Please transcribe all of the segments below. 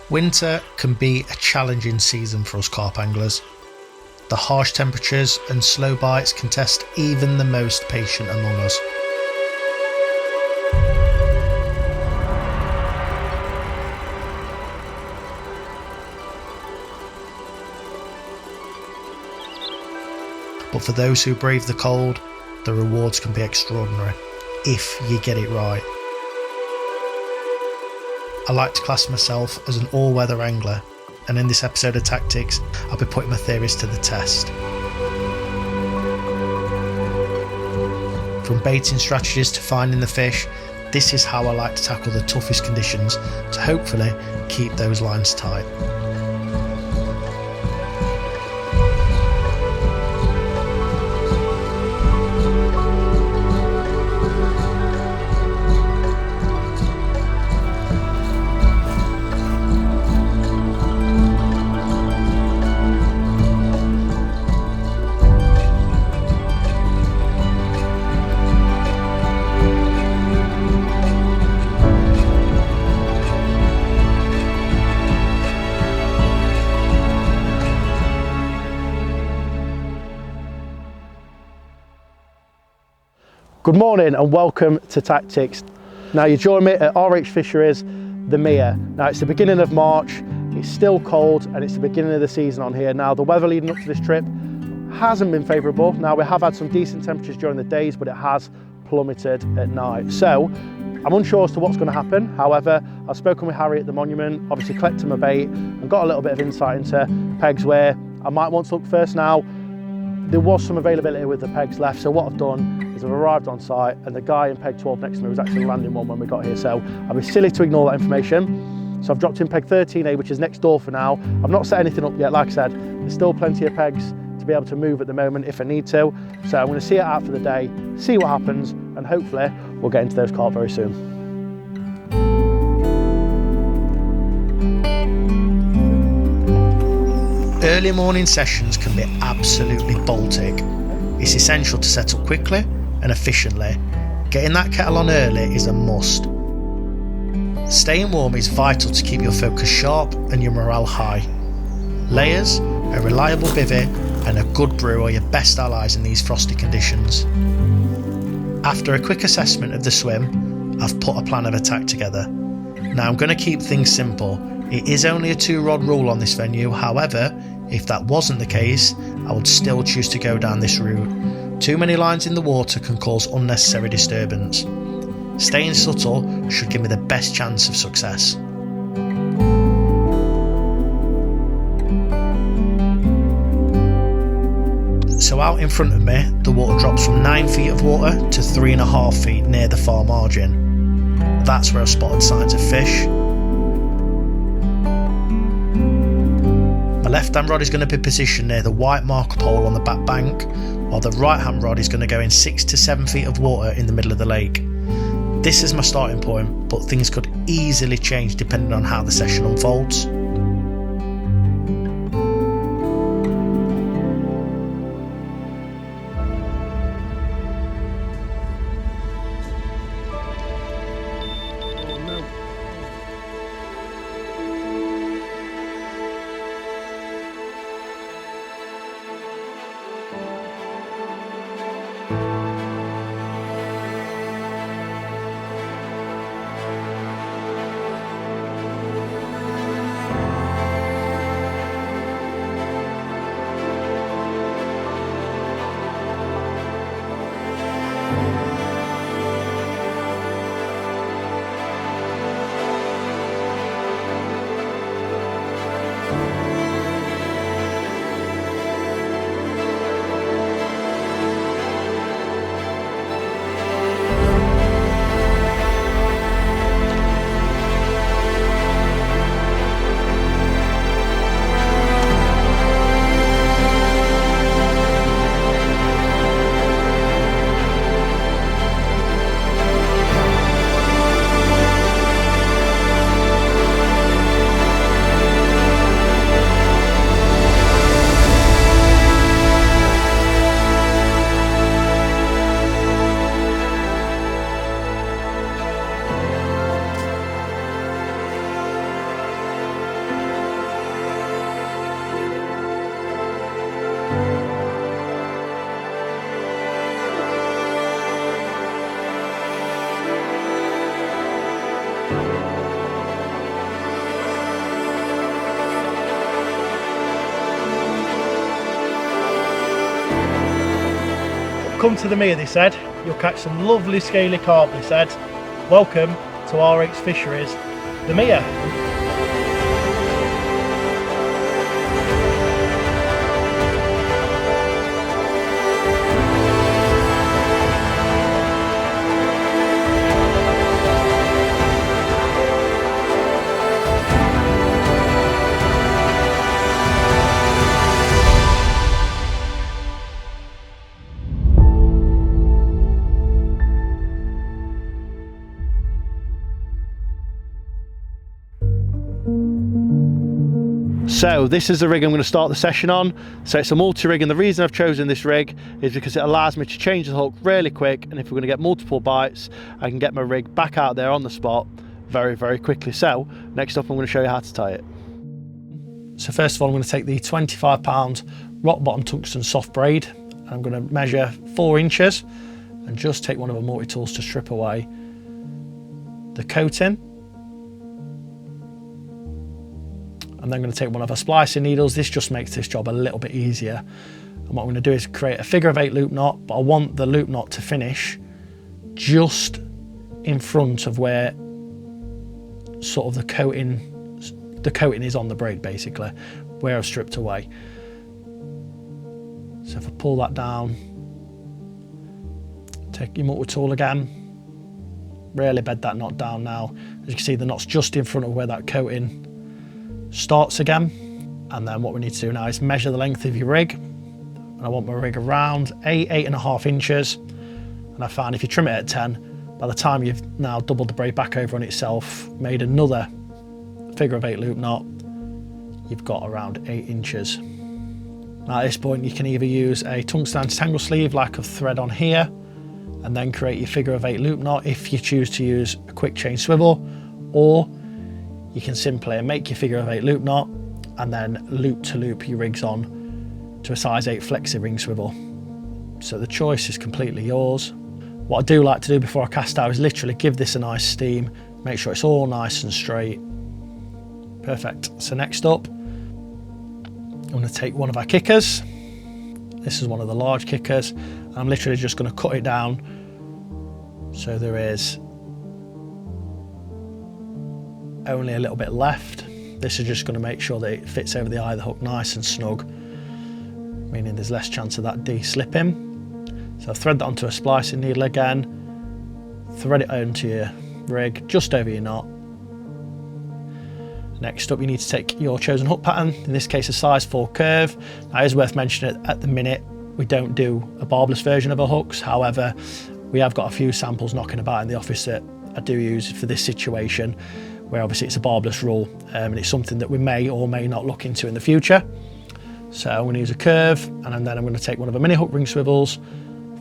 Winter can be a challenging season for us carp anglers. The harsh temperatures and slow bites can test even the most patient among us. But for those who brave the cold, the rewards can be extraordinary, if you get it right. I like to class myself as an all-weather angler, and in this episode of Tactics, I'll be putting my theories to the test. From baiting strategies to finding the fish, this is how I like to tackle the toughest conditions to hopefully keep those lines tight. Good morning and welcome to Tactics. Now you join me at RH Fisheries, the Mere. Now it's the beginning of March, it's still cold and it's the beginning of the season on here. Now the weather leading up to this trip hasn't been favourable. Now we have had some decent temperatures during the days, but it has plummeted at night. So I'm unsure as to what's going to happen. However, I've spoken with Harry at the monument, obviously collected my bait and got a little bit of insight into pegs where I might want to look first. Now there was some availability with the pegs left, so what I've done is I've arrived on site and the guy in peg 12 next to me was actually landing one when we got here, so I'd be silly to ignore that information. So I've dropped in peg 13A, which is next door for now. I've not set anything up yet. Like I said, there's still plenty of pegs to be able to move at the moment if I need to, so I'm going to see it out for the day, see what happens, and hopefully we'll get into those carp very soon. Early morning sessions can be absolutely Baltic. It's essential to set up quickly and efficiently. Getting that kettle on early is a must. Staying warm is vital to keep your focus sharp and your morale high. Layers, a reliable bivvy and a good brew are your best allies in these frosty conditions. After a quick assessment of the swim, I've put a plan of attack together. Now I'm going to keep things simple. It is only a 2-rod rule on this venue, however, if that wasn't the case, I would still choose to go down this route. Too many lines in the water can cause unnecessary disturbance. Staying subtle should give me the best chance of success. So out in front of me, the water drops from 9 feet of water to 3.5 feet near the far margin. That's where I've spotted signs of fish. My left hand rod is going to be positioned near the white marker pole on the back bank, while the right hand rod is going to go in 6 to 7 feet of water in the middle of the lake. This is my starting point, but things could easily change depending on how the session unfolds. come to the Mere this head, you'll catch some lovely scaly carp this head. Welcome to RH Fisheries, the Mere. So this is the rig I'm going to start the session on. So it's a multi-rig, and the reason I've chosen this rig is because it allows me to change the hook really quick, and if we're going to get multiple bites, I can get my rig back out there on the spot very, very quickly. So next up I'm going to show you how to tie it. So first of all, I'm going to take the 25-pound rock bottom tungsten soft braid, and I'm going to measure 4 inches and just take one of the multi-tools to strip away the coating. And then I'm going to take one of our splicing needles. This just makes this job a little bit easier. And what I'm going to do is create a figure of 8 loop knot, but I want the loop knot to finish just in front of where sort of the coating is on the braid, basically, where I've stripped away. So if I pull that down, take your multi-tool again, really bed that knot down now. As you can see, the knot's just in front of where that coating starts again. And then what we need to do now is measure the length of your rig, and I want my rig around 8.5 inches, and I found if you trim it at 10, by the time you've now doubled the braid back over on itself, made another figure of 8 loop knot, you've got around 8 inches. Now at this point you can either use a tungsten anti-tangle sleeve like I've thread on here, and then create your figure of 8 loop knot if you choose to use a quick chain swivel, or you can simply make your figure of 8 loop knot and then loop to loop your rigs on to a size 8 flexi ring swivel. So the choice is completely yours. What I do like to do before I cast out is literally give this a nice steam, make sure it's all nice and straight. Perfect. So next up, I'm going to take one of our kickers. This is one of the large kickers, and I'm literally just going to cut it down so there is only a little bit left. This is just going to make sure that it fits over the eye of the hook nice and snug, meaning there's less chance of that de-slipping. So I've thread that onto a splicing needle again, thread it onto your rig just over your knot. Next up, you need to take your chosen hook pattern, in this case a size 4 curve. Now it is worth mentioning at the minute we don't do a barbless version of our hooks, however we have got a few samples knocking about in the office that I do use for this situation, where obviously it's a barbless rule, and it's something that we may or may not look into in the future. So I'm going to use a curve, and then I'm going to take one of the mini hook ring swivels,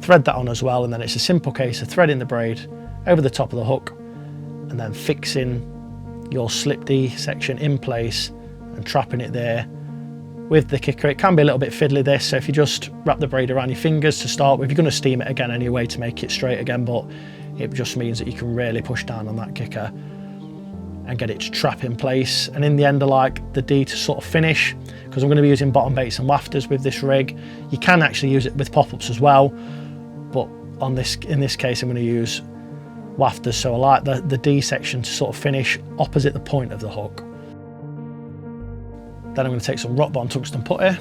thread that on as well, and then it's a simple case of threading the braid over the top of the hook and then fixing your slip D section in place and trapping it there with the kicker. It can be a little bit fiddly this, so if you just wrap the braid around your fingers to start with, you're going to steam it again anyway to make it straight again, but it just means that you can really push down on that kicker and get it to trap in place. And in the end I like the D to sort of finish, because I'm going to be using bottom baits and wafters with this rig. You can actually use it with pop-ups as well, but in this case I'm going to use wafters, so I like the D section to sort of finish opposite the point of the hook. Then I'm going to take some rock bottom tungsten putty.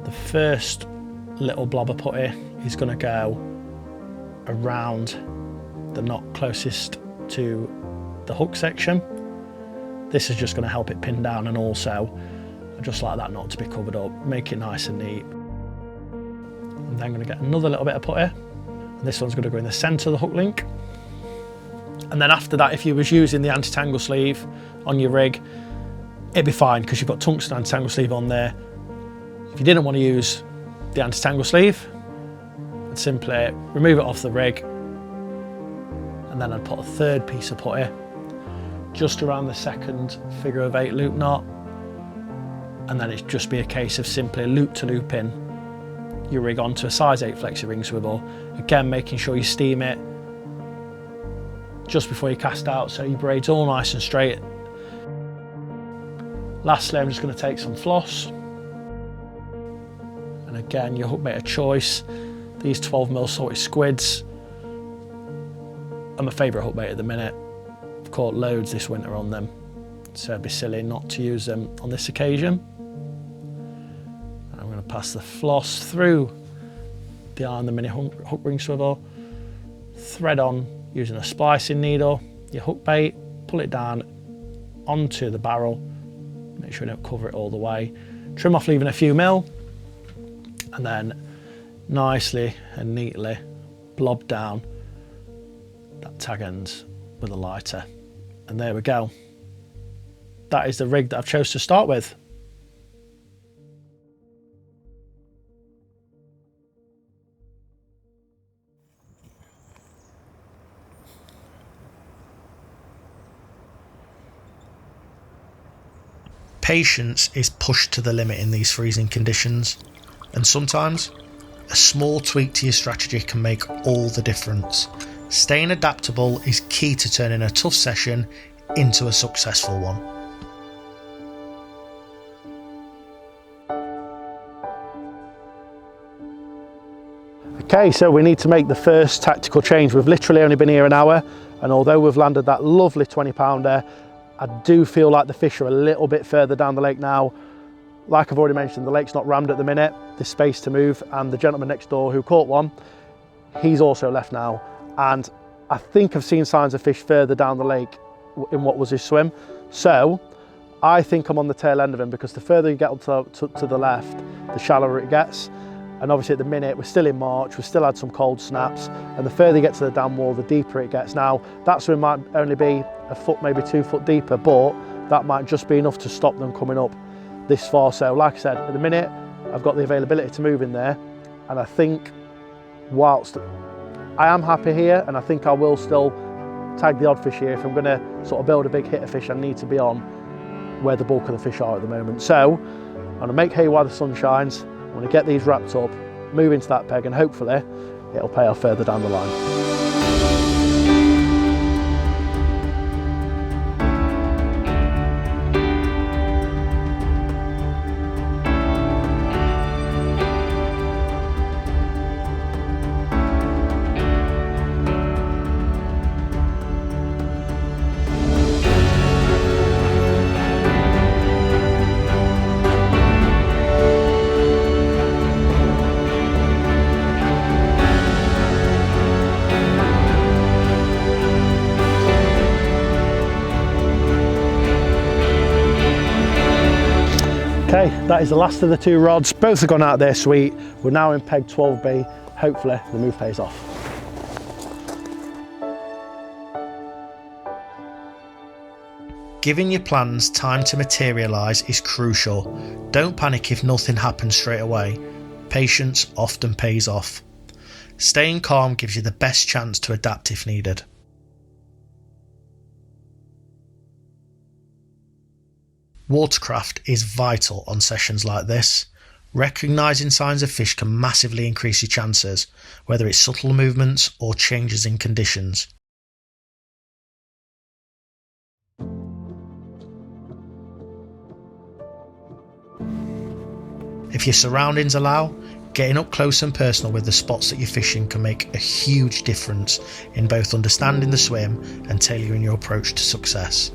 The first little blob of putty is going to go around the knot closest to the hook section. This is just going to help it pin down, and also I just like that knot to be covered up, make it nice and neat. And then I'm going to get another little bit of putty, and this one's going to go in the centre of the hook link. And then after that, if you was using the anti-tangle sleeve on your rig, it'd be fine because you've got tungsten anti-tangle sleeve on there. If you didn't want to use the anti-tangle sleeve, I'd simply remove it off the rig, and then I'd put a third piece of putty just around the second figure of 8 loop knot, and then it'd just be a case of simply loop to loop in your rig onto a size 8 flexi ring swivel. Again, making sure you steam it just before you cast out so your braid's all nice and straight. Lastly, I'm just going to take some floss And again, your hook bait of choice, these 12mm salted squids are my favourite hook bait at the minute. I've caught loads this winter on them, so it'd be silly not to use them on this occasion. I'm going to pass the floss through the eye on the mini hook ring swivel, thread on using a splicing needle, your hook bait, pull it down onto the barrel, make sure you don't cover it all the way, trim off leaving a few mil, and then nicely and neatly blob down that tag end with a lighter. And there we go. That is the rig that I've chose to start with. Patience is pushed to the limit in these freezing conditions, and sometimes a small tweak to your strategy can make all the difference. Staying adaptable is key to turning a tough session into a successful one. Okay, so we need to make the first tactical change. We've literally only been here an hour, and although we've landed that lovely 20-pounder, I do feel like the fish are a little bit further down the lake now. Like I've already mentioned, the lake's not rammed at the minute, there's space to move, and the gentleman next door who caught one, he's also left now. And I think I've seen signs of fish further down the lake in what was his swim. So I think I'm on the tail end of him, because the further you get up to the left, the shallower it gets. And obviously at the minute, we're still in March, we've still had some cold snaps, and the further you get to the dam wall, the deeper it gets. Now, that swim might only be a foot, maybe 2 foot deeper, but that might just be enough to stop them coming up this far. So like I said, at the minute, I've got the availability to move in there, and I think whilst I am happy here, and I think I will still tag the odd fish here, if I'm gonna sort of build a big hitter fish, I need to be on where the bulk of the fish are at the moment. So I'm gonna make hay while the sun shines. I'm going to get these wrapped up, move into that peg, and hopefully it'll pay off further down the line. Okay, that is the last of the 2 rods. Both have gone out there sweet. We're now in peg 12B. Hopefully the move pays off. Giving your plans time to materialise is crucial. Don't panic if nothing happens straight away. Patience often pays off. Staying calm gives you the best chance to adapt if needed. Watercraft is vital on sessions like this. Recognising signs of fish can massively increase your chances, whether it's subtle movements or changes in conditions. If your surroundings allow, getting up close and personal with the spots that you're fishing can make a huge difference in both understanding the swim and tailoring your approach to success.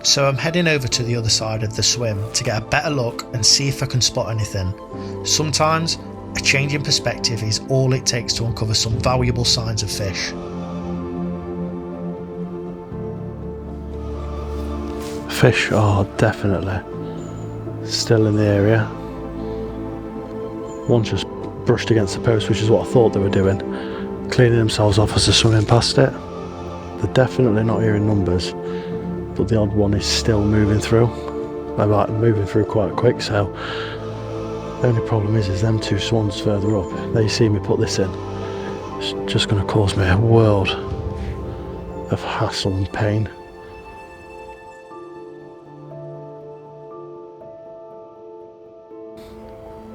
So I'm heading over to the other side of the swim to get a better look and see if I can spot anything. Sometimes a change in perspective is all it takes to uncover some valuable signs of fish. Fish are definitely still in the area. One just brushed against the post, which is what I thought they were doing, cleaning themselves off as they're swimming past it. They're definitely not here in numbers, but the odd one is still moving through. They're moving through quite quick, so the only problem is them 2 swans further up. They see me put this in. It's just going to cause me a world of hassle and pain.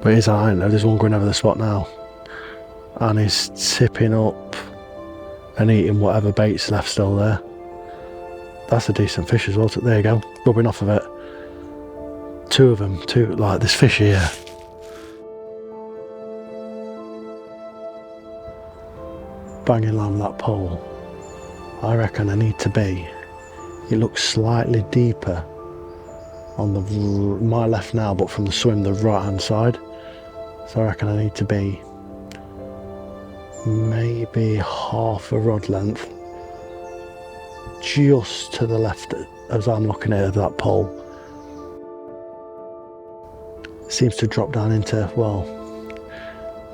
But it is, I know there's one going over the spot now, and he's tipping up and eating whatever bait's left still there. That's a decent fish as well. So there you go, rubbing off of it. Two of them, like this fish here. Banging along that pole. I reckon I need to be. It looks slightly deeper on my left now, but from the swim, the right hand side. So I reckon I need to be maybe half a rod length just to the left as I'm looking at that pole. It seems to drop down into, well,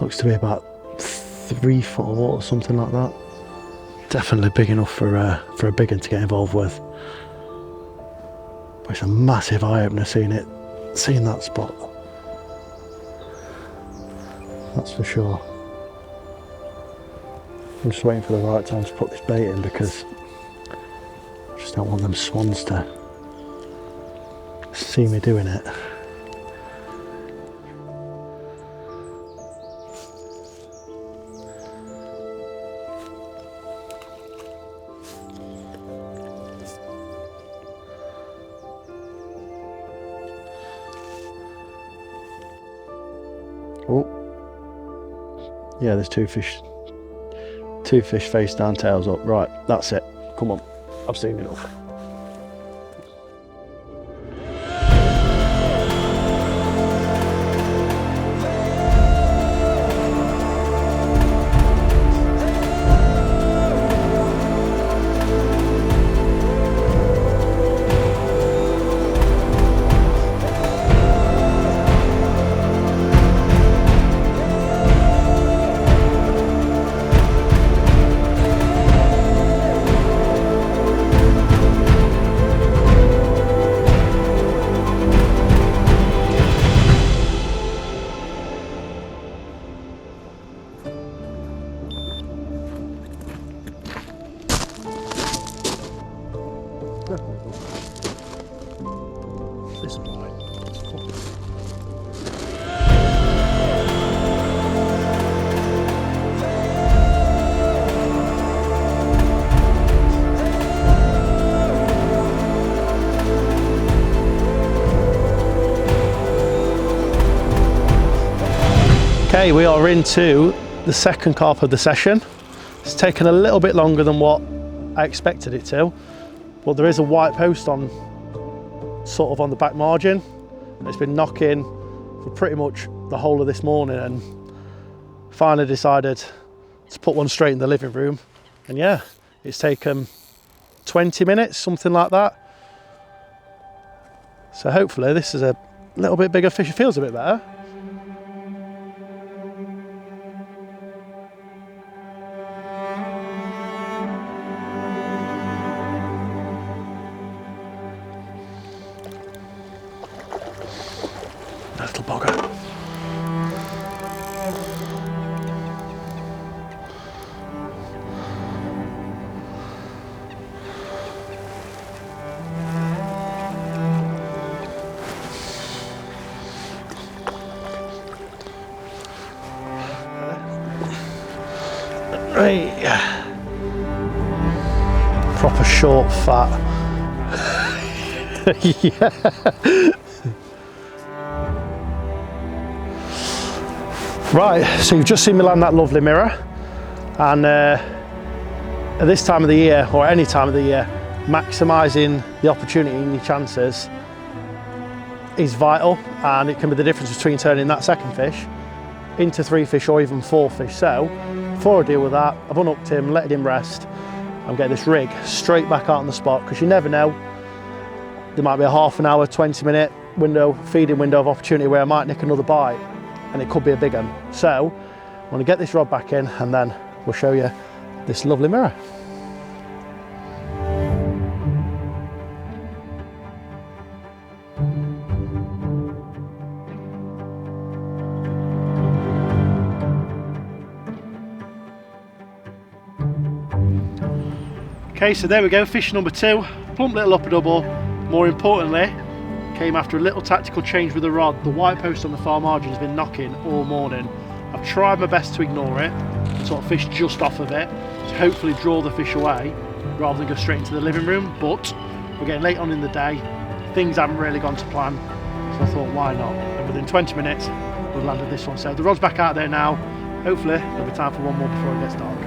looks to be about 3 foot of water, something like that. Definitely big enough for a big one to get involved with. But it's a massive eye opener seeing that spot. That's for sure. I'm just waiting for the right time to put this bait in because I just don't want them swans to see me doing it. Oh, yeah, there's two fish face down, tails up. Right, that's it. Come on, I've seen enough. This line. Okay, we are into the second carp of the session. It's taken a little bit longer than what I expected it to, but there is a white post on, sort of on the back margin. It's been knocking for pretty much the whole of this morning, and finally decided to put one straight in the living room. And yeah, it's taken 20 minutes, something like that. So hopefully this is a little bit bigger fish. It feels a bit better. Little bugger. Right. Proper short, fat. Yeah. Right, so you've just seen me land that lovely mirror, and at this time of the year, or any time of the year, maximising the opportunity and your chances is vital, and it can be the difference between turning that second fish into 3 fish or even 4 fish. So before I deal with that, I've unhooked him, letting him rest. I'm getting this rig straight back out on the spot, because you never know, there might be a half an hour, 20-minute window, feeding window of opportunity where I might nick another bite, and it could be a big one. So I'm going to get this rod back in, and then we'll show you this lovely mirror. Okay, so there we go, fish number 2, plump little upper double. More importantly, came after a little tactical change with the rod. The white post on the far margin has been knocking all morning. I've tried my best to ignore it, sort of fish just off of it, to hopefully draw the fish away rather than go straight into the living room, but we're getting late on in the day, things haven't really gone to plan, so I thought why not, and within 20 minutes we've landed this one. So the rod's back out there now, hopefully there'll be time for one more before it gets dark.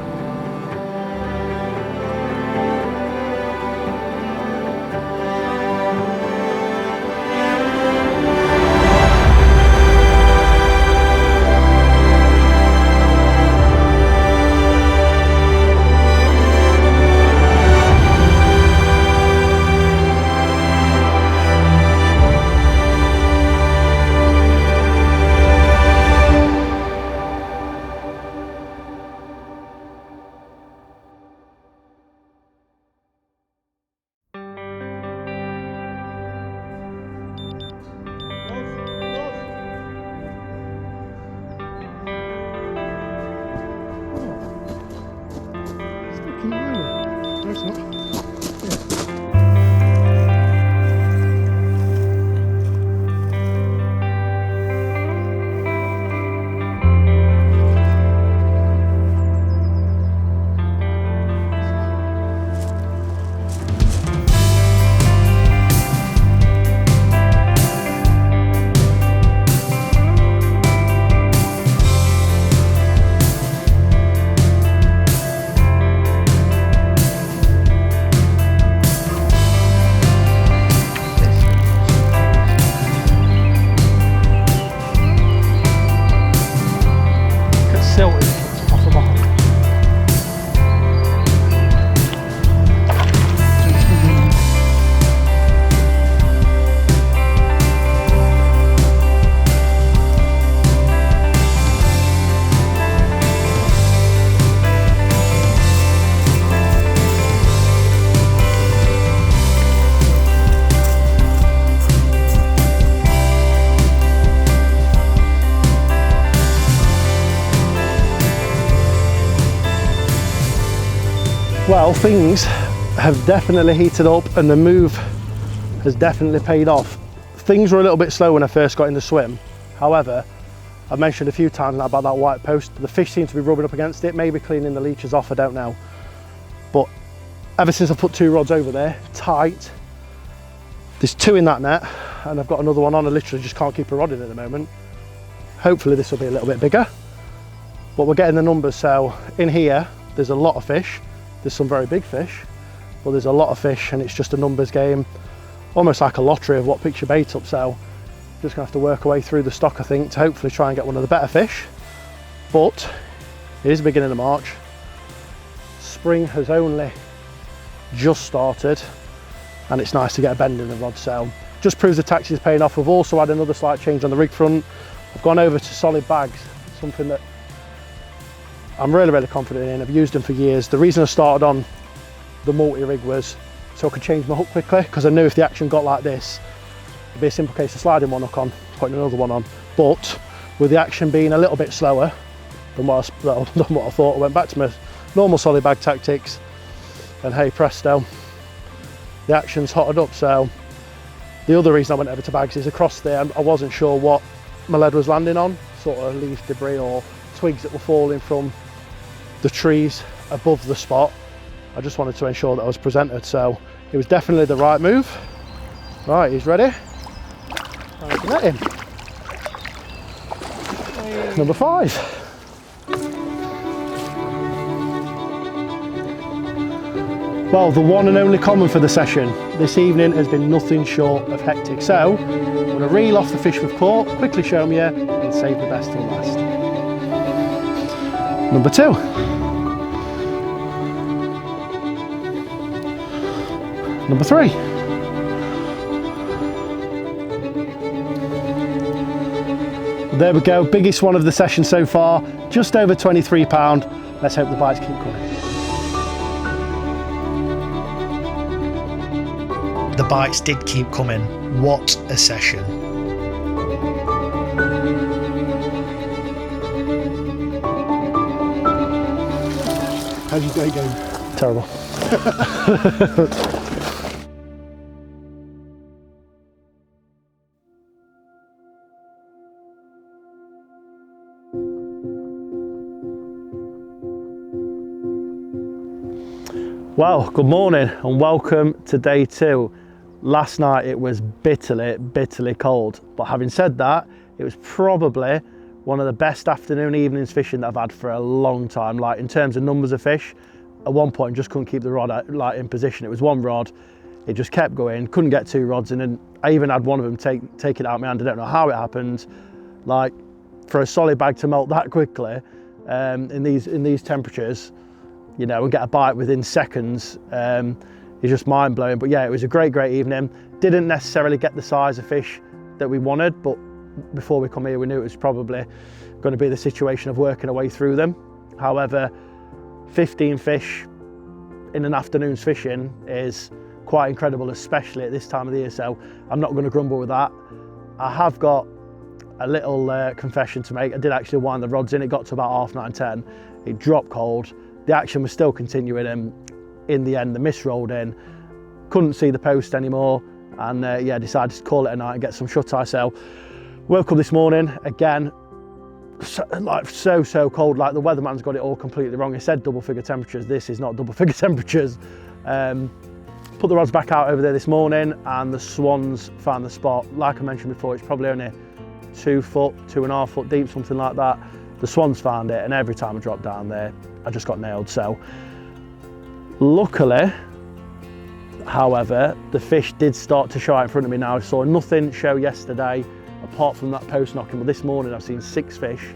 Well, things have definitely heated up and the move has definitely paid off. Things were a little bit slow when I first got in the swim. However, I've mentioned a few times now about that white post. The fish seem to be rubbing up against it, maybe cleaning the leeches off, I don't know. But ever since I've put 2 rods over there, tight, there's 2 in that net and I've got another one on. I literally just can't keep a rod in at the moment. Hopefully this will be a little bit bigger, but we're getting the numbers. So in here, there's a lot of fish. There's some very big fish, but there's a lot of fish and it's just a numbers game, almost like a lottery of what picks your bait up. So just gonna have to work our way through the stock, I think, to hopefully try and get one of the better fish. But it is the beginning of March. Spring has only just started and it's nice to get a bend in the rod. So just proves the taxi is paying off. We've also had another slight change on the rig front. I've gone over to solid bags, something that I'm really confident in. I've used them for years. The reason I started on the multi-rig was so I could change my hook quickly, because I knew if the action got like this, it'd be a simple case of sliding one hook on, putting another one on. But with the action being a little bit slower than what I thought, I went back to my normal solid bag tactics, and hey presto, the action's hotted up. So the other reason I went over to bags is across there, I wasn't sure what my lead was landing on, sort of leaf debris or twigs that were falling from the trees above the spot. I just wanted to ensure that I was presented, so it was definitely the right move. Right, he's ready. I can let him. Number 5. Well, the one and only comment for the session this evening has been nothing short of hectic. So I'm going to reel off the fish we've caught, quickly show them you, and save the best till last. Number 2. Number 3. There we go, biggest one of the session so far, just over 23 pound. Let's hope the bites keep coming. The bites did keep coming. What a session. How's your day going? Terrible. Well, good morning and welcome to day 2. Last night it was bitterly cold, but having said that, it was probably one of the best afternoon evenings fishing that I've had for a long time. Like in terms of numbers of fish, at one point just couldn't keep the rod in position. It was one rod, it just kept going, couldn't get two rods, and then I even had one of them take it out of my hand. I don't know how it happened. Like, for a solid bag to melt that quickly in these temperatures, you know, and get a bite within seconds, is just mind-blowing. But yeah, it was a great evening. Didn't necessarily get the size of fish that we wanted, but before we come here we knew it was probably going to be the situation of working our way through them. However, 15 fish in an afternoon's fishing is quite incredible, especially at this time of the year, so I'm not going to grumble with that. I have got a little confession to make. I did actually wind the rods in. It got to about 9:30, 10. It dropped cold. The action was still continuing, and in the end the mist rolled in. Couldn't see the post anymore, and yeah, decided to call it a night and get some shut-eye. So woke up this morning again, so cold. Like, the weatherman's got it all completely wrong. He said double figure temperatures. This is not double figure temperatures. Put the rods back out over there this morning, and the swans found the spot. Like I mentioned before, it's probably only 2 foot, 2.5 foot deep, something like that. The swans found it, and every time I dropped down there, I just got nailed. So luckily, however, the fish did start to show out in front of me now. I saw nothing show yesterday apart from that post knocking, but this morning I've seen 6 fish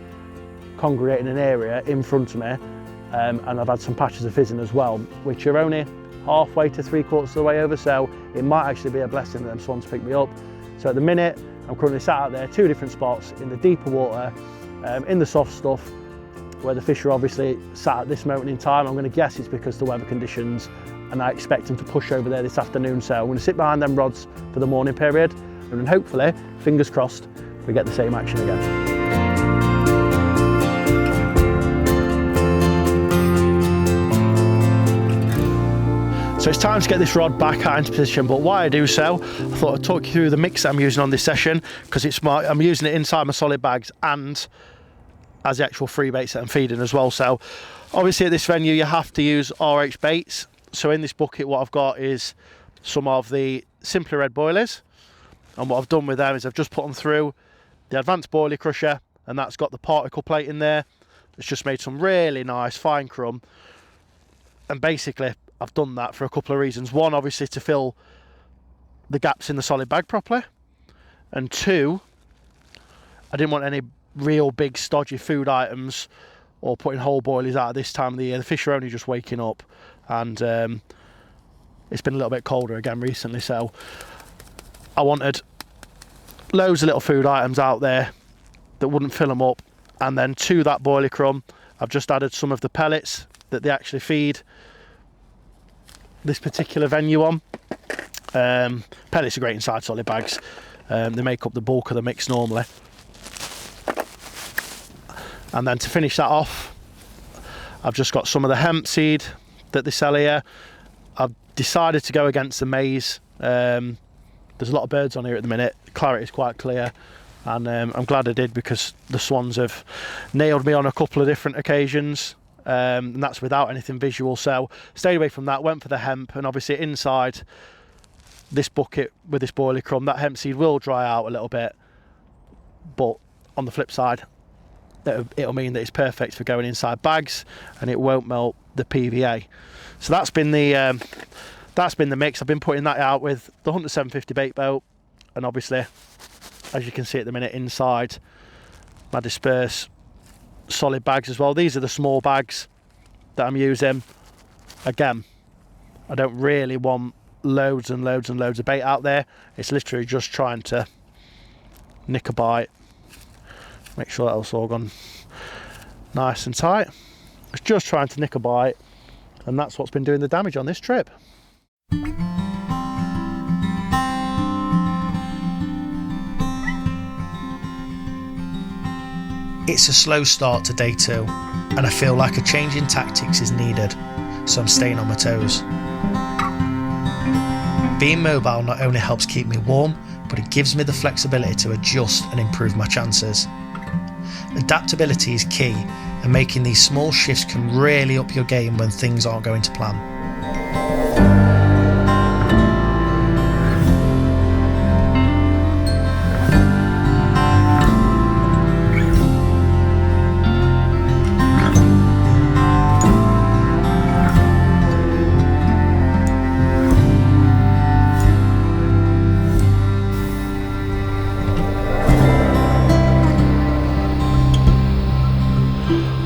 congregating in an area in front of me, and I've had some patches of fizzing as well, which are only halfway to 3/4 of the way over, so it might actually be a blessing that them swans pick me up. So at the minute, I'm currently sat out there, 2 different spots, in the deeper water, in the soft stuff, where the fish are obviously sat at this moment in time. I'm going to guess it's because of the weather conditions, and I expect them to push over there this afternoon. So I'm going to sit behind them rods for the morning period, and then hopefully, fingers crossed, we get the same action again. So it's time to get this rod back out into position, but while I do so, I thought I'd talk you through the mix I'm using on this session, because I'm using it inside my solid bags and as the actual free baits that I'm feeding as well. So obviously at this venue you have to use RH baits. So in this bucket what I've got is some of the Simply Red boilies, and what I've done with them is I've just put them through the advanced boilie crusher, and that's got the particle plate in there. It's just made some really nice fine crumb, and basically I've done that for a couple of reasons. One, obviously to fill the gaps in the solid bag properly, and 2, I didn't want any real big stodgy food items or putting whole boilies out at this time of the year. The fish are only just waking up, and it's been a little bit colder again recently, so I wanted loads of little food items out there that wouldn't fill them up. And then to that boilie crumb, I've just added some of the pellets that they actually feed this particular venue on. Pellets are great inside solid bags. They make up the bulk of the mix normally. And then to finish that off, I've just got some of the hemp seed that they sell here. I've decided to go against the maize. There's a lot of birds on here at the minute. Clarity is quite clear, and I'm glad I did, because the swans have nailed me on a couple of different occasions. And that's without anything visual, so stayed away from that, went for the hemp. And obviously inside this bucket with this boilie crumb, that hemp seed will dry out a little bit, but on the flip side, it'll mean that it's perfect for going inside bags, and it won't melt the PVA. So that's been the mix. I've been putting that out with the Hunter 750 bait boat, and obviously, as you can see at the minute, inside my disperse solid bags as well. These are the small bags that I'm using. Again, I don't really want loads and loads and loads of bait out there. It's literally just trying to nick a bite, make sure that's all gone nice and tight. It's just trying to nick a bite, and that's what's been doing the damage on this trip. It's a slow start to day 2, and I feel like a change in tactics is needed, so I'm staying on my toes. Being mobile not only helps keep me warm, but it gives me the flexibility to adjust and improve my chances. Adaptability is key, and making these small shifts can really up your game when things aren't going to plan.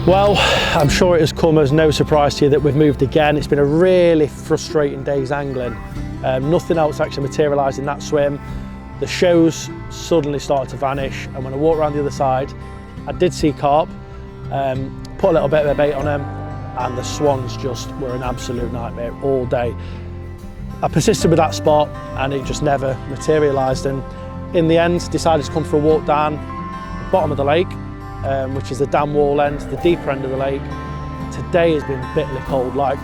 Well, I'm sure it has come as no surprise to you that we've moved again. It's been a really frustrating day's angling. Nothing else actually materialised in that swim. The shows suddenly started to vanish, and when I walked around the other side, I did see carp, put a little bit of a bait on them, and the swans just were an absolute nightmare all day. I persisted with that spot and it just never materialised, and in the end decided to come for a walk down the bottom of the lake, which is the dam wall end, the deeper end of the lake. Today has been bitterly cold. Like,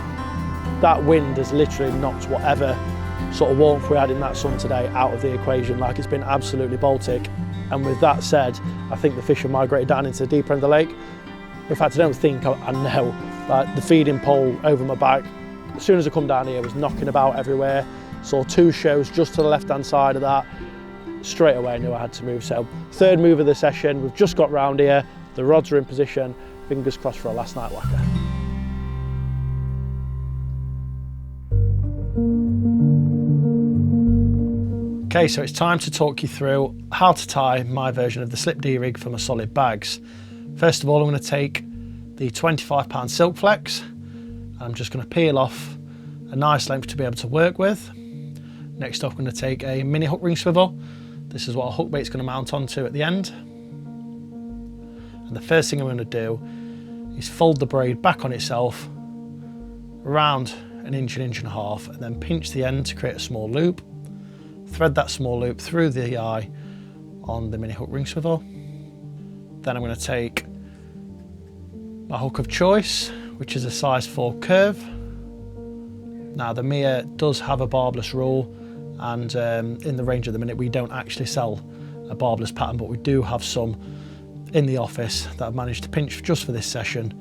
that wind has literally knocked whatever sort of warmth we had in that sun today out of the equation. Like, it's been absolutely Baltic. And with that said, I think the fish have migrated down into the deeper end of the lake. In fact, I don't think, I know, like the feeding pole over my back, as soon as I come down here, was knocking about everywhere. Saw 2 shows just to the left-hand side of that. Straight away I knew I had to move. So, third move of the session, we've just got round here, the rods are in position, fingers crossed for a last night whacker. Okay, so it's time to talk you through how to tie my version of the slip D rig for my solid bags. First of all, I'm going to take the 25-pound silk flex. I'm just going to peel off a nice length to be able to work with. Next up, I'm going to take a mini hook ring swivel. This is what a hook bait's going to mount onto at the end. And the first thing I'm going to do is fold the braid back on itself around an inch and a half, and then pinch the end to create a small loop. Thread that small loop through the eye on the mini hook ring swivel. Then I'm going to take my hook of choice, which is a size 4 curve. Now, the Mia does have a barbless rule, and in the range at the minute we don't actually sell a barbless pattern, but we do have some in the office that I've managed to pinch just for this session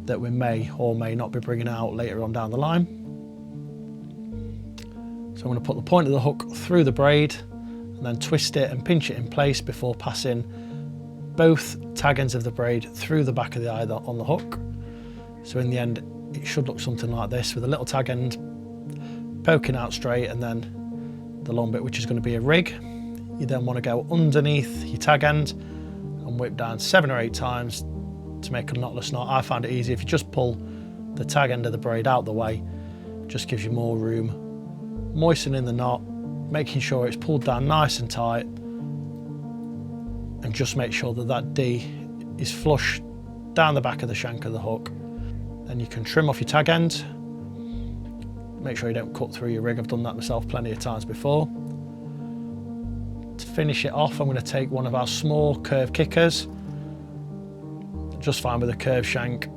that we may or may not be bringing out later on down the line. So I'm going to put the point of the hook through the braid and then twist it and pinch it in place before passing both tag ends of the braid through the back of the eye on the hook. So in the end it should look something like this, with a little tag end poking out straight and then the long bit, which is going to be a rig. You then want to go underneath your tag end and whip down 7 or 8 times to make a knotless knot. I find it easy if you just pull the tag end of the braid out the way, it just gives you more room. Moistening the knot, making sure it's pulled down nice and tight, and just make sure that that D is flush down the back of the shank of the hook. Then you can trim off your tag end. Make sure you don't cut through your rig. I've done that myself plenty of times before. To finish it off, I'm going to take one of our small curve kickers. Just fine with a curve shank.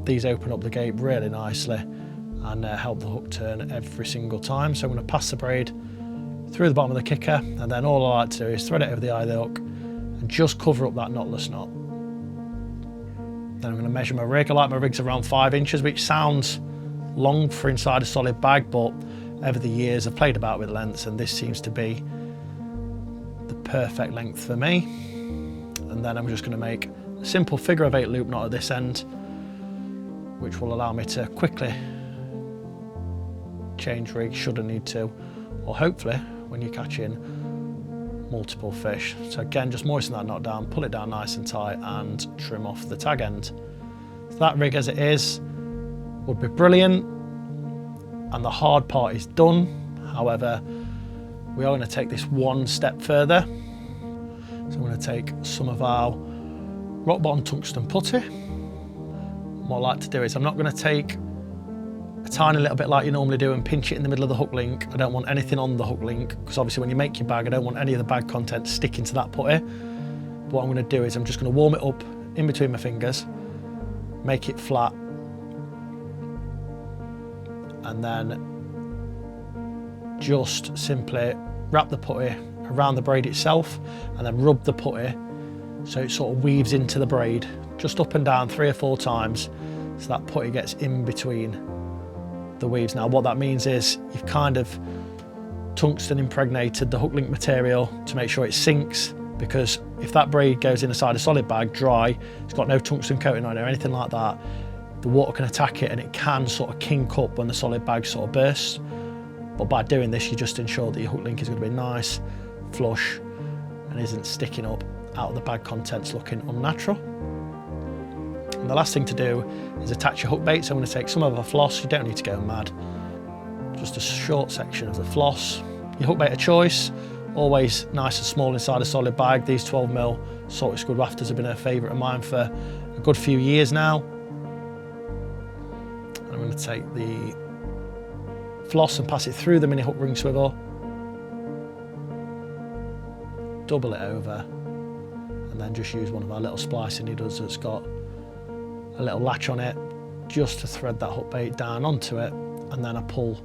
These open up the gape really nicely and help the hook turn every single time. So I'm going to pass the braid through the bottom of the kicker, and then all I like to do is thread it over the eye of the hook and just cover up that knotless knot. Then I'm going to measure my rig. I like my rigs around 5 inches, which sounds long for inside a solid bag, but over the years I've played about with lengths and this seems to be the perfect length for me. And then I'm just going to make a simple figure of 8 loop knot at this end, which will allow me to quickly change rig should I need to, or hopefully when you're catching multiple fish. So again, just moisten that knot down, pull it down nice and tight and trim off the tag end. So that rig as it is would be brilliant, and the hard part is done. However, we are going to take this one step further. So I'm going to take some of our rock bottom tungsten putty. What I like to do is I'm not going to take a tiny little bit like you normally do and pinch it in the middle of the hook link. I don't want anything on the hook link, because obviously when you make your bag, I don't want any of the bag content sticking to that putty. But what I'm going to do is I'm just going to warm it up in between my fingers, make it flat, and then just simply wrap the putty around the braid itself and then rub the putty so it sort of weaves into the braid, just up and down 3 or 4 times, so that putty gets in between the weaves. Now what that means is you've kind of tungsten impregnated the hook link material to make sure it sinks, because if that braid goes inside a solid bag dry, it's got no tungsten coating on it or anything like that, the water can attack it and it can sort of kink up when the solid bag sort of bursts. But by doing this, you just ensure that your hook link is going to be nice, flush, and isn't sticking up out of the bag contents looking unnatural. And the last thing to do is attach your hook bait. So I'm going to take some of our floss. You don't need to go mad. Just a short section of the floss. Your hook bait of choice, always nice and small inside a solid bag. These 12mm salted squid wafters have been a favourite of mine for a good few years now. And I'm going to take the floss and pass it through the mini hook ring swivel. Double it over, and then just use one of our little splicing needles that's got a little latch on it, just to thread that hook bait down onto it, and then I pull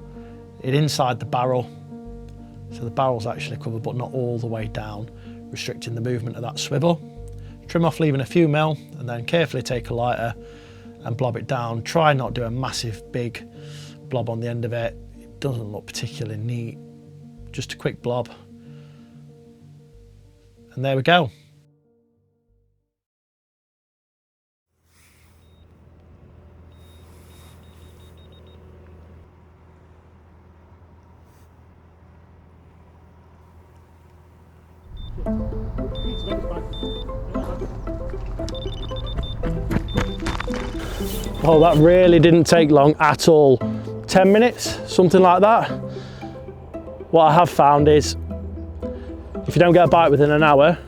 it inside the barrel. So the barrel's actually covered, but not all the way down, restricting the movement of that swivel. Trim off, leaving a few mil, and then carefully take a lighter and blob it down. Try not do a massive big blob on the end of it. It doesn't look particularly neat. Just a quick blob. And there we go. Oh, that really didn't take long at all. 10 minutes, something like that. What I have found is, if you don't get a bite within an hour,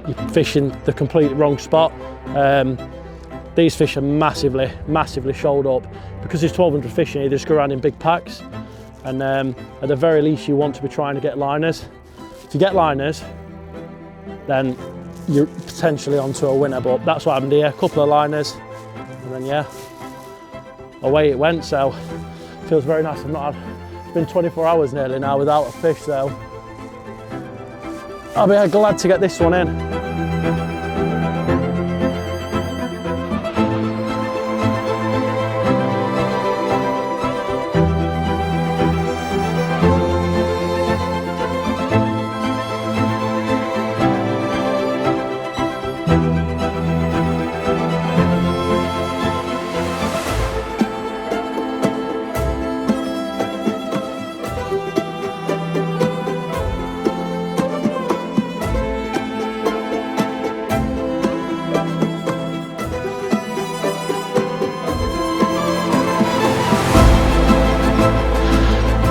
you're fishing the complete wrong spot. These fish are massively shoaled up. Because there's 1,200 fish in here, they just go around in big packs. And at the very least, you want to be trying to get liners. If you get liners, then you're potentially onto a winner, but that's what happened here. A couple of liners, and then yeah, away it went. So it feels very nice. It's been 24 hours nearly now without a fish, so I'll be glad to get this one in.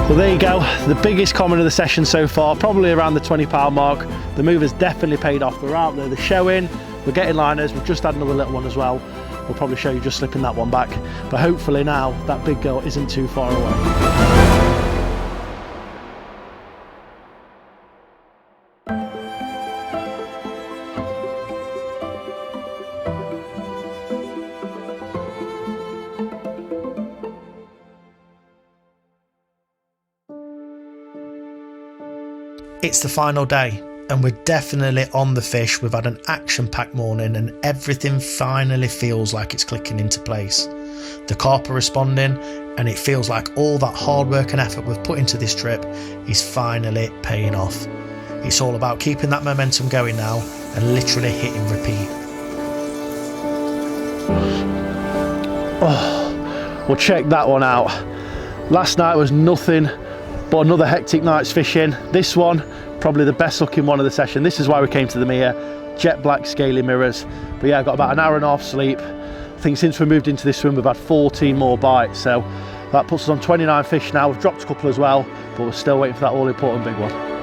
Well, there you go, the biggest common of the session so far, probably around the 20 pound mark. The move has definitely paid off. We're out there, they're showing, we're getting liners, we've just had another little one as well. We'll probably show you just slipping that one back. But hopefully now that big girl isn't too far away. It's the final day and we're definitely on the fish. We've had an action-packed morning and everything finally feels like it's clicking into place. The carp are responding and it feels like all that hard work and effort we've put into this trip is finally paying off. It's all about keeping that momentum going now and literally hitting repeat. Oh, well, check that one out. Last night was nothing but another hectic night's fishing. This one, probably the best looking one of the session. This is why we came to the Mia. Jet black scaly mirrors. But yeah, I got about an hour and a half sleep. I think since we moved into this swim, we've had 14 more bites. So that puts us on 29 fish now. We've dropped a couple as well, but we're still waiting for that all important big one.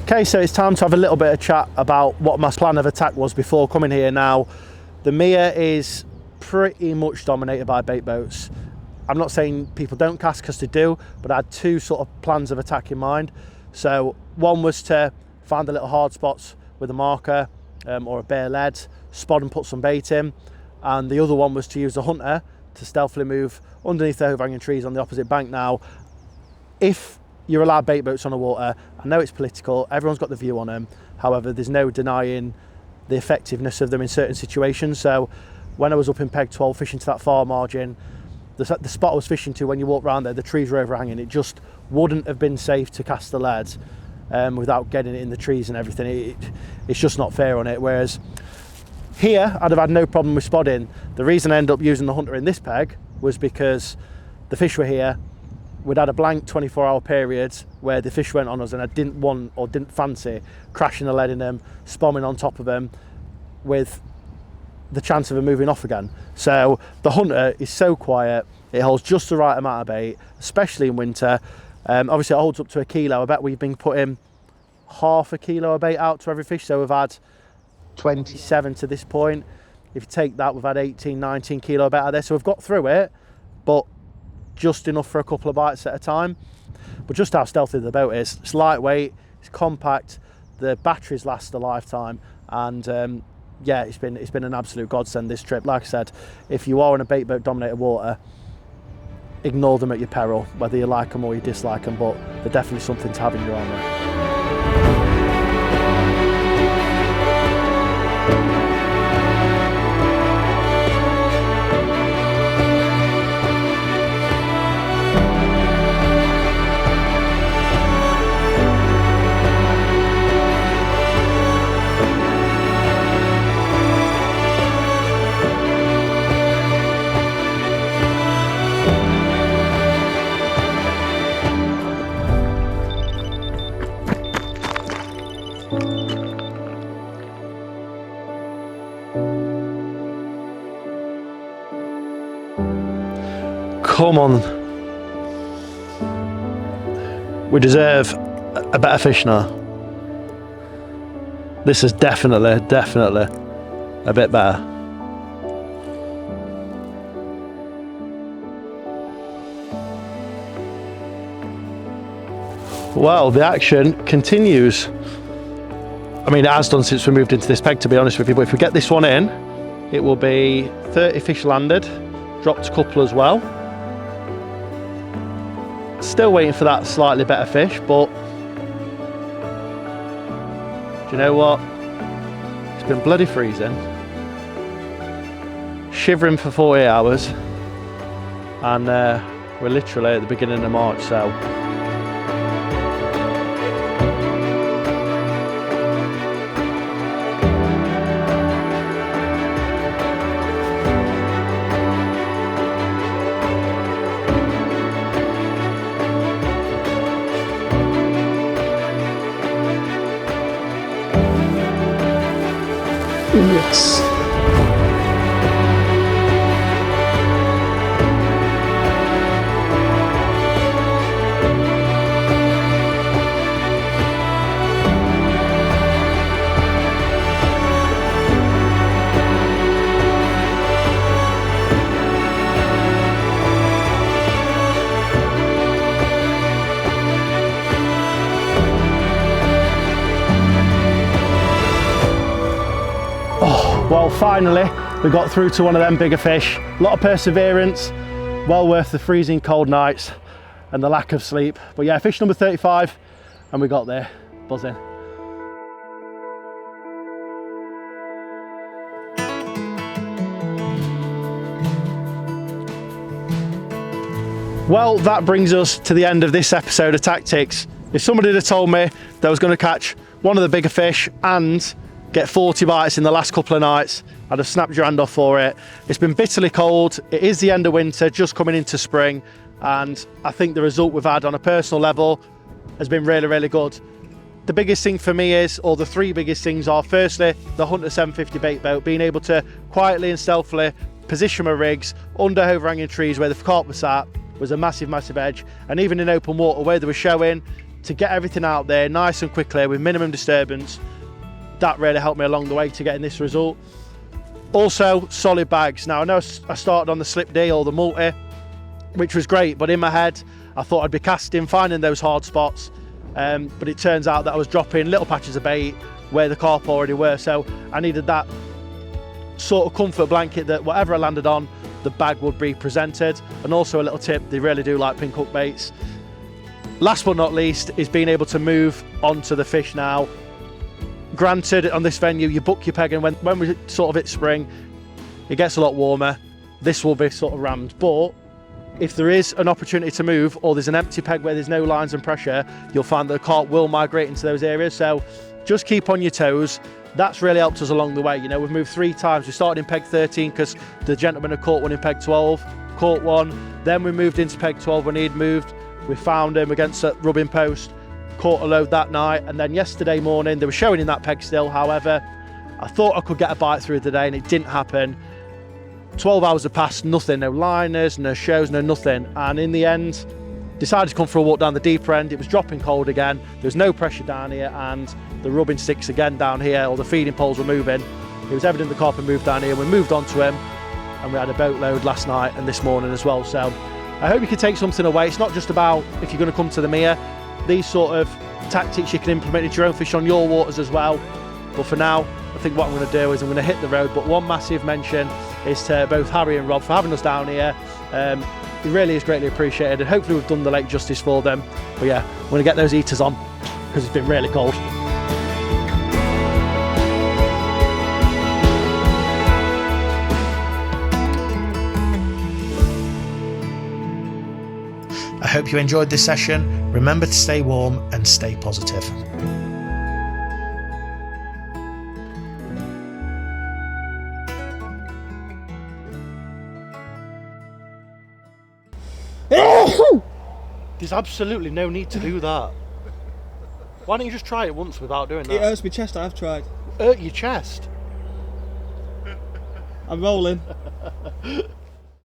Okay, so it's time to have a little bit of chat about what my plan of attack was before coming here. Now, the Mia is pretty much dominated by bait boats. I'm not saying people don't cast, because they do, but I had two sort of plans of attack in mind. So one was to find the little hard spots with a marker or a bare lead, spot and put some bait in. And the other one was to use the hunter to stealthily move underneath the overhanging trees on the opposite bank. Now, if you're allowed bait boats on the water. I know it's political, everyone's got the view on them. However, there's no denying the effectiveness of them in certain situations. So when I was up in Peg 12 fishing to that far margin, the spot I was fishing to, when you walk around there, the trees were overhanging. It just wouldn't have been safe to cast the lead without getting it in the trees and everything. It's just not fair on it. Whereas here, I'd have had no problem with spotting. The reason I ended up using the Hunter in this peg was because the fish were here. We'd had a blank 24-hour period where the fish went on us, and I didn't want or didn't fancy crashing the lead in them, spomming on top of them with the chance of them moving off again. So the Hunter is so quiet, it holds just the right amount of bait, especially in winter. Obviously it holds up to a kilo. I bet we've been putting half a kilo of bait out to every fish, so we've had 27 to this point. If you take that, we've had 18, 19 kilo of bait out there, so we've got through it, but just enough for a couple of bites at a time. But just how stealthy the boat is. It's lightweight, it's compact, the batteries last a lifetime, and yeah, it's been an absolute godsend this trip. Like I said, if you are in a bait boat dominated water, ignore them at your peril, whether you like them or you dislike them, but they're definitely something to have in your armour. Come on. We deserve a better fish now. This is definitely a bit better. Well, the action continues. I mean, it has done since we moved into this peg, to be honest with you, but if we get this one in, it will be 30 fish landed, dropped a couple as well. Still waiting for that slightly better fish, but do you know what? It's been bloody freezing, shivering for 48 hours, and we're literally at the beginning of March, so yes. Well, finally, we got through to one of them bigger fish. A lot of perseverance, well worth the freezing cold nights and the lack of sleep. But yeah, fish number 35, and we got there, buzzing. Well, that brings us to the end of this episode of Tactics. If somebody had told me that I was going to catch one of the bigger fish and get 40 bites in the last couple of nights, I'd have snapped your hand off for it. It's been bitterly cold. It is the end of winter, just coming into spring, and I think the result we've had on a personal level has been really, really good. The biggest thing for me is, or the three biggest things are, firstly, the Hunter 750 bait boat, being able to quietly and stealthily position my rigs under overhanging trees where the carp was sat was a massive, massive edge. And even in open water where they were showing, to get everything out there nice and quickly with minimum disturbance, that really helped me along the way to getting this result. Also, solid bags. Now, I know I started on the slip D or the multi, which was great, but in my head, I thought I'd be casting, finding those hard spots, but it turns out that I was dropping little patches of bait where the carp already were, so I needed that sort of comfort blanket that whatever I landed on, the bag would be presented. And also a little tip, they really do like pink hook baits. last but not least is being able to move onto the fish now. Granted, on this venue you book your peg, and when we sort of hit spring it gets a lot warmer, this will be sort of rammed. But if there is an opportunity to move, or there's an empty peg where there's no lines and pressure, you'll find that the carp will migrate into those areas. So just keep on your toes. That's really helped us along the way. You know, we've moved 3 times. We started in peg 13 because the gentleman had caught one in peg 12, caught one. Then we moved into peg 12 when he'd moved. We found him against a rubbing post, caught a load that night. And then yesterday morning, they were showing in that peg still. However, I thought I could get a bite through the day and it didn't happen. 12 hours have passed, nothing, no liners, no shows, no nothing. And in the end, decided to come for a walk down the deeper end. It was dropping cold again. There was no pressure down here, and the rubbing sticks again down here, or the feeding poles were moving. It was evident the carp had moved down here. We moved on to him, and we had a boatload last night and this morning as well. So I hope you can take something away. It's not just about if you're going to come to the Mere. These sort of tactics you can implement into your own fish on your waters as well. But for now, I think what I'm going to do is I'm going to hit the road. But one massive mention is to both Harry and Rob for having us down here. It really is greatly appreciated, and hopefully we've done the lake justice for them. But yeah, I'm going to get those heaters on because it's been really cold. I hope you enjoyed this session. Remember to stay warm and stay positive. There's absolutely no need to do that. Why don't you just try it once without doing that? It hurts my chest, I've tried. Hurt your chest? I'm rolling.